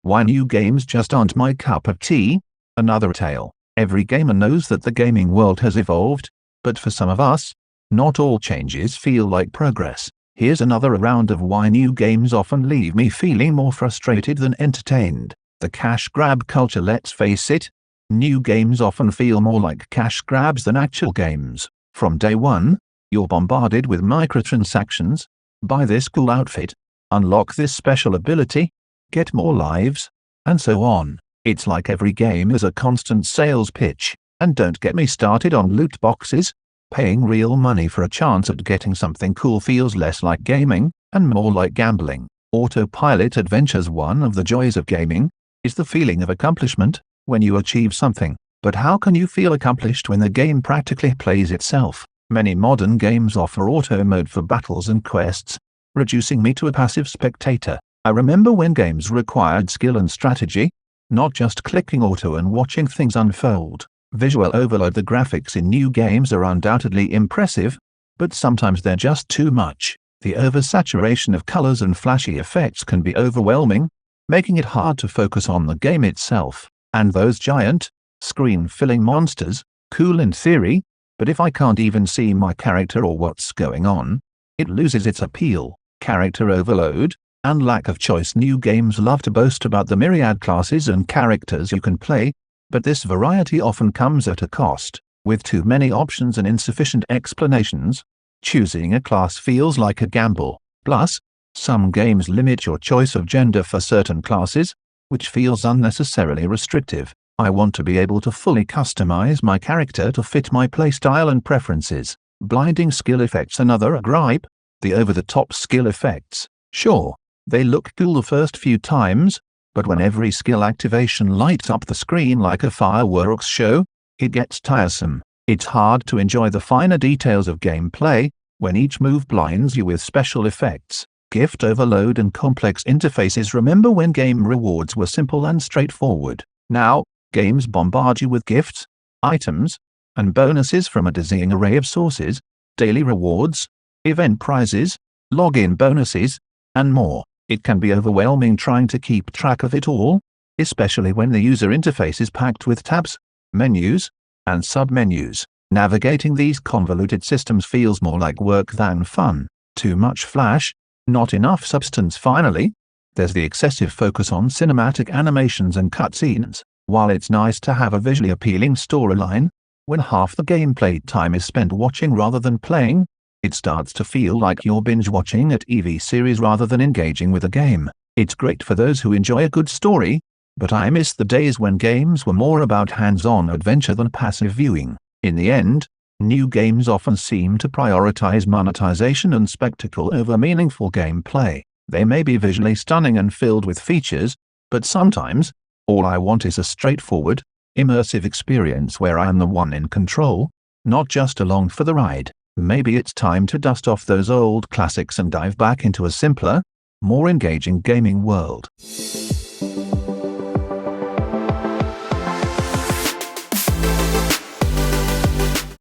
Why new games just aren't my cup of tea? Another tale. Every gamer knows that the gaming world has evolved, but for some of us, not all changes feel like progress. Here's another round of why new games often leave me feeling more frustrated than entertained. The cash grab culture. Let's face it, new games often feel more like cash grabs than actual games. From day one, you're bombarded with microtransactions. Buy this cool outfit, unlock this special ability, get more lives, and so on. It's like every game is a constant sales pitch. And don't get me started on loot boxes. Paying real money for a chance at getting something cool feels less like gaming, and more like gambling. Autopilot adventures. One of the joys of gaming is the feeling of accomplishment when you achieve something. But how can you feel accomplished when the game practically plays itself? Many modern games offer auto mode for battles and quests, reducing me to a passive spectator. I remember when games required skill and strategy, not just clicking auto and watching things unfold. Visual overload. The graphics in new games are undoubtedly impressive, but sometimes they're just too much. The oversaturation of colors and flashy effects can be overwhelming, making it hard to focus on the game itself. And those giant, screen-filling monsters, cool in theory, but if I can't even see my character or what's going on, it loses its appeal. Character overload and lack of choice. New games love to boast about the myriad classes and characters you can play, but this variety often comes at a cost. With too many options and insufficient explanations, choosing a class feels like a gamble. Plus, some games limit your choice of gender for certain classes, which feels unnecessarily restrictive. I want to be able to fully customize my character to fit my playstyle and preferences. Blinding skill effects. Another gripe. The over-the-top skill effects. Sure, they look cool the first few times, but when every skill activation lights up the screen like a fireworks show, it gets tiresome. It's hard to enjoy the finer details of gameplay when each move blinds you with special effects. Gift overload and complex interfaces. Remember when game rewards were simple and straightforward? Now, games bombard you with gifts, items, and bonuses from a dizzying array of sources, daily rewards, event prizes, login bonuses, and more. It can be overwhelming trying to keep track of it all, especially when the user interface is packed with tabs, menus, and submenus. Navigating these convoluted systems feels more like work than fun. Too much flash, not enough substance. Finally, there's the excessive focus on cinematic animations and cutscenes. While it's nice to have a visually appealing storyline, when half the gameplay time is spent watching rather than playing, it starts to feel like you're binge-watching a TV series rather than engaging with a game. It's great for those who enjoy a good story, but I miss the days when games were more about hands-on adventure than passive viewing. In the end, new games often seem to prioritize monetization and spectacle over meaningful gameplay. They may be visually stunning and filled with features, but sometimes, all I want is a straightforward, immersive experience where I am the one in control, not just along for the ride. Maybe it's time to dust off those old classics and dive back into a simpler, more engaging gaming world.